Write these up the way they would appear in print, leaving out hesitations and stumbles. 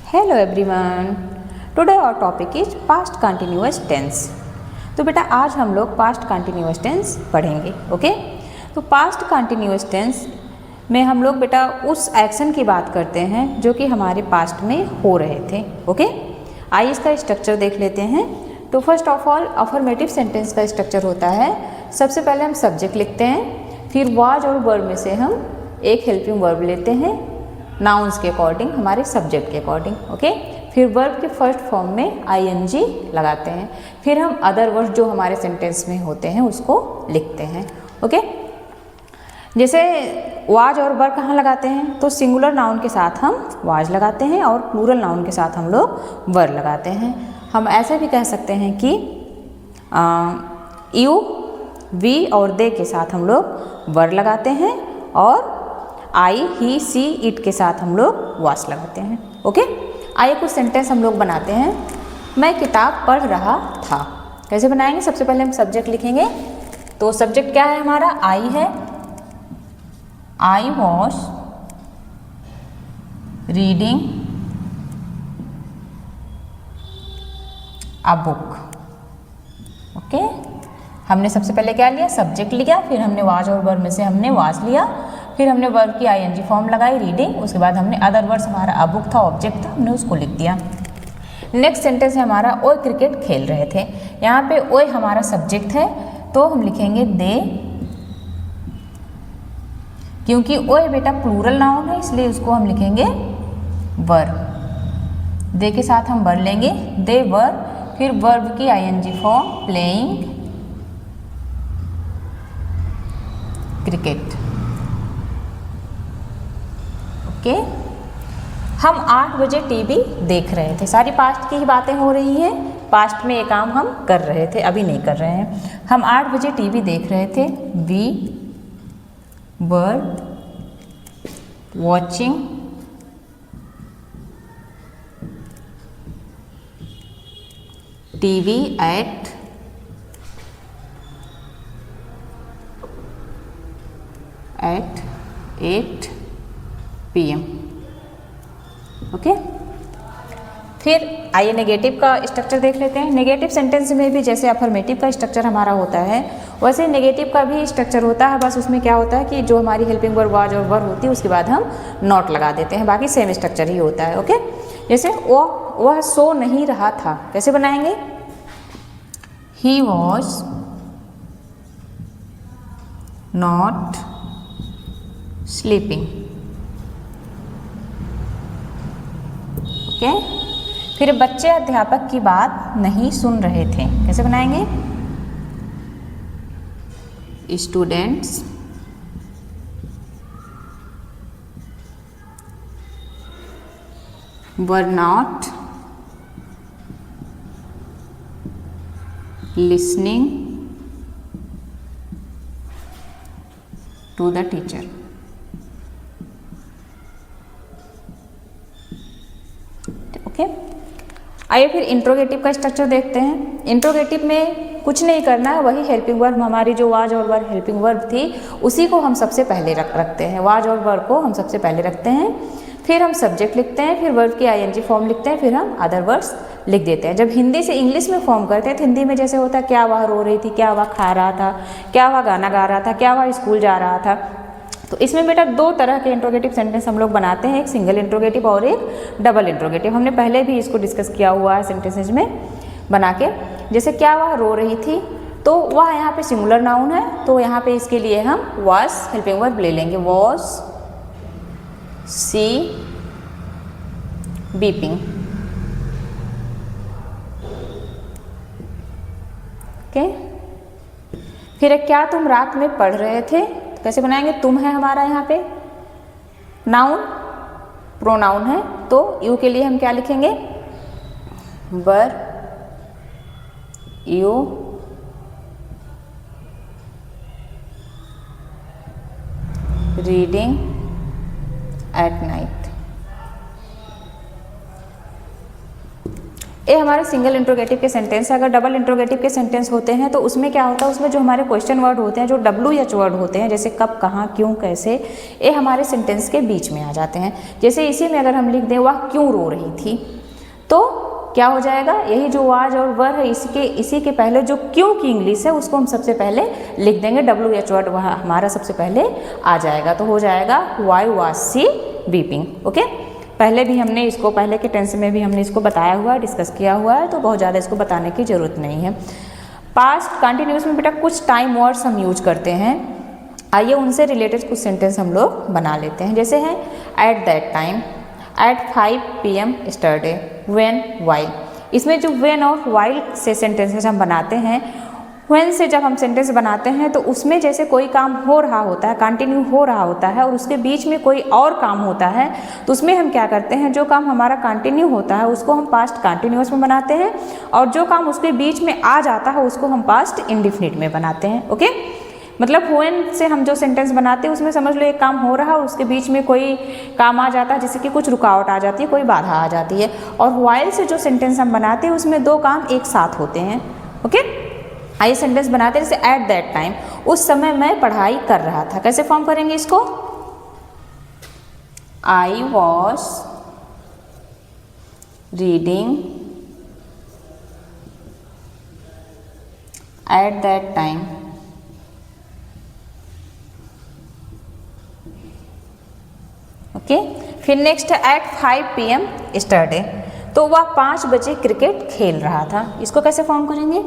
Hello everyone, today our topic is past continuous tense. तो बेटा आज हम लोग पास्ट कंटिन्यूअस टेंस पढ़ेंगे। ओके, तो पास्ट कंटिन्यूअस टेंस में हम लोग बेटा उस एक्शन की बात करते हैं जो कि हमारे पास्ट में हो रहे थे। ओके, आइए इसका स्ट्रक्चर देख लेते हैं। तो first of all affirmative sentence का स्ट्रक्चर होता है, सबसे पहले हम सब्जेक्ट लिखते हैं, फिर वाज और वर्ब में से हम एक हेल्पिंग वर्ब लेते हैं नाउन्स के अकॉर्डिंग, हमारे सब्जेक्ट के अकॉर्डिंग। ओके, फिर वर्ब के फर्स्ट फॉर्म में आईएनजी लगाते हैं, फिर हम अदर वर्ड्स जो हमारे सेंटेंस में होते हैं उसको लिखते हैं। ओके, जैसे वाज और वर कहाँ लगाते हैं, तो सिंगुलर नाउन के साथ हम वाज लगाते हैं और प्लूरल नाउन के साथ हम लोग वर लगाते हैं। हम ऐसे भी कह सकते हैं कि यू, वी और दे के साथ हम लोग वर लगाते हैं और आई, ही, सी, इट के साथ हम लोग वास लगाते हैं। ओके, आइए कुछ सेंटेंस हम लोग बनाते हैं। मैं किताब पढ़ रहा था, कैसे बनाएंगे? सबसे पहले हम सब्जेक्ट लिखेंगे, तो सब्जेक्ट क्या है हमारा? आई है। I was reading a book. Okay, हमने सबसे पहले क्या लिया? सब्जेक्ट लिया, फिर हमने वाज और वर्ब में से हमने वाज लिया, फिर हमने वर्ब की आईएनजी फॉर्म लगाई रीडिंग, उसके बाद हमने अदर वर्ड्स, हमारा अ बुक था, ऑब्जेक्ट था, हमने उसको लिख दिया। नेक्स्ट सेंटेंस है हमारा, ओए क्रिकेट खेल रहे थे। यहाँ पे ओए हमारा सब्जेक्ट है, तो हम लिखेंगे दे, क्योंकि ओए बेटा प्लूरल नाउन है इसलिए उसको हम लिखेंगे वर। दे के साथ हम वर लेंगे, दे वर, फिर वर्ब की I N G form playing cricket. Okay, हम 8 बजे टीवी देख रहे थे। सारी पास्ट की ही बातें हो रही हैं, पास्ट में ये काम हम कर रहे थे, अभी नहीं कर रहे हैं। हम 8 बजे टीवी देख रहे थे, we were watching TV at 8 PM। Okay, फिर आइए नेगेटिव का स्ट्रक्चर देख लेते हैं। नेगेटिव सेंटेंस में भी जैसे अफर्मेटिव का स्ट्रक्चर हमारा होता है, वैसे नेगेटिव का भी स्ट्रक्चर होता है, बस उसमें क्या होता है कि जो हमारी हेल्पिंग वर्ब वाज और वर होती है उसके बाद हम नॉट लगा देते हैं, बाकी सेम स्ट्रक्चर ही होता है। ओके, जैसे वह सो नहीं रहा था, कैसे बनाएंगे? He was not sleeping. Okay, फिर बच्चे अध्यापक की बात नहीं सुन रहे थे, कैसे बनाएंगे? Students were not listening to the teacher. Okay, आइए फिर इंट्रोगेटिव का स्ट्रक्चर देखते हैं। इंट्रोगेटिव में कुछ नहीं करना है, वही हेल्पिंग वर्ब, हमारी जो वाज और वर हेल्पिंग वर्ब थी उसी को हम सबसे पहले रखते हैं, वाज और वर्ब को हम सबसे पहले रखते हैं, फिर हम सब्जेक्ट लिखते हैं, फिर वर्ब की आईएनजी फॉर्म लिखते हैं, फिर हम अदर वर्ड्स लिख देते हैं। जब हिंदी से इंग्लिश में फॉर्म करते हैं तो हिंदी में जैसे होता है क्या वह रो रही थी, क्या वह खा रहा था, क्या वह गाना गा रहा था, क्या वह स्कूल जा रहा था। तो इसमें बेटा 2 तरह के इंट्रोगेटिव सेंटेंस हम लोग बनाते हैं, एक सिंगल इंट्रोगेटिव और एक डबल इंट्रोगेटिव। हमने पहले भी इसको डिस्कस किया हुआ है सेंटेंसेज में बना के। जैसे क्या वह रो रही थी, तो वह यहाँ पे सिंगुलर नाउन है, तो यहाँ पे इसके लिए हम वॉज हेल्पिंग वर्ब ले लेंगे, वॉज सी बीपिंग। ओके, फिर क्या तुम रात में पढ़ रहे थे, तो कैसे बनाएंगे? तुम है हमारा यहाँ पे नाउन, प्रोनाउन है, तो यू के लिए हम क्या लिखेंगे? Were you reading at night. ये हमारे सिंगल इंट्रोगेटिव के सेंटेंस है। अगर डबल इंट्रोगेटिव के सेंटेंस होते हैं तो उसमें क्या होता है, उसमें जो हमारे क्वेश्चन वर्ड होते हैं, जो WH वर्ड होते हैं, जैसे कब, कहाँ, क्यों, कैसे, ये हमारे सेंटेंस के बीच में आ जाते हैं। जैसे इसी में अगर हम लिख दें वह क्यों रो रही थी, तो क्या हो जाएगा, यही जो वाज और वर है इसी के पहले जो क्यों की इंग्लिश है उसको हम सबसे पहले लिख देंगे, WH वर्ड वहाँ हमारा सबसे पहले आ जाएगा। तो हो जाएगा why was she weeping. Okay, पहले भी हमने इसको, पहले के टेंस में भी हमने इसको बताया हुआ है, डिस्कस किया हुआ है, तो बहुत ज़्यादा इसको बताने की ज़रूरत नहीं है। पास्ट कंटिन्यूस में बेटा कुछ टाइम वर्ड्स हम यूज करते हैं, आइए उनसे रिलेटेड कुछ सेंटेंस हम लोग बना लेते हैं। जैसे है at that time, at 5 PM yesterday, when, while. इसमें जो व्हेन और व्हाइल से सेंटेंसेस हम बनाते हैं, व्हेन से जब हम सेंटेंस बनाते हैं तो उसमें जैसे कोई काम हो रहा होता है, कंटिन्यू हो रहा होता है और उसके बीच में कोई और काम होता है, तो उसमें हम क्या करते हैं, जो काम हमारा कंटिन्यू होता है उसको हम पास्ट कंटिन्यूअस में बनाते हैं, और जो काम उसके बीच में आ जाता है उसको हम पास्ट इंडिफिनिट में बनाते हैं। ओके, मतलब व्हेन से हम जो सेंटेंस बनाते हैं उसमें समझ लो एक काम हो रहा है और उसके बीच में कोई काम आ जाता है, जैसे कि कुछ रुकावट आ जाती है, कोई बाधा आ जाती है। और व्हाइल से जो सेंटेंस हम बनाते हैं उसमें दो काम एक साथ होते हैं। ओके, आइए सेंटेंस बनाते हैं। जैसे एट दैट टाइम, उस समय मैं पढ़ाई कर रहा था। कैसे फॉर्म करेंगे इसको, I was reading eight that time, okay. फिर नेक्स्ट है एट 5 PM यस्टरडे, तो वह 5 बजे क्रिकेट खेल रहा था। इसको कैसे फॉर्म करेंगे,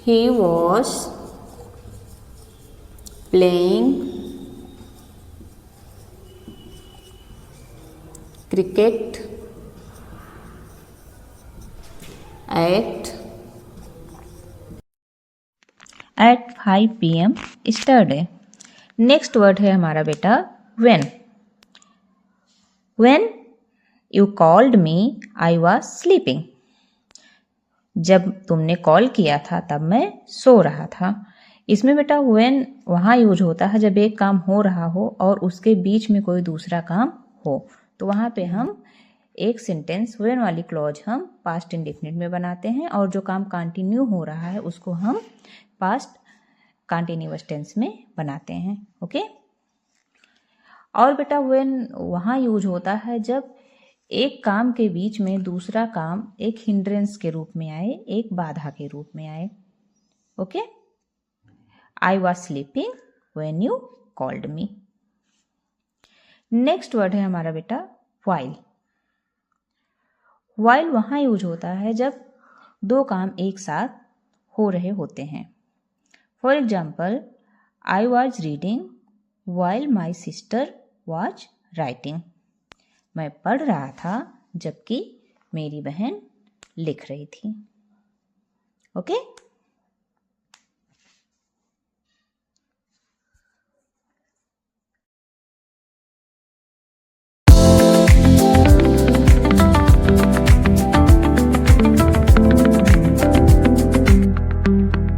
he was playing cricket at 5 PM yesterday। Next word है हमारा बेटा when। when you called me I was sleeping। जब तुमने कॉल किया था तब मैं सो रहा था। इसमें बेटा when वहाँ यूज होता है जब एक काम हो रहा हो और उसके बीच में कोई दूसरा काम हो, तो वहाँ पे हम एक सेंटेंस when वाली क्लॉज हम पास्ट इंडेफिनिट में बनाते हैं, और जो काम कंटिन्यू हो रहा है उसको हम पास्ट कंटिन्यूअस टेंस में बनाते हैं। ओके, और बेटा when वहाँ यूज होता है जब एक काम के बीच में दूसरा काम एक हिंड्रेंस के रूप में आए, एक बाधा के रूप में आए। Okay, I was sleeping when you called me. Next word है हमारा बेटा व्हाइल। व्हाइल वहां यूज होता है जब दो काम एक साथ हो रहे होते हैं। For example, I was reading while my sister was writing. मैं पढ़ रहा था जबकि मेरी बहन लिख रही थी। ओके।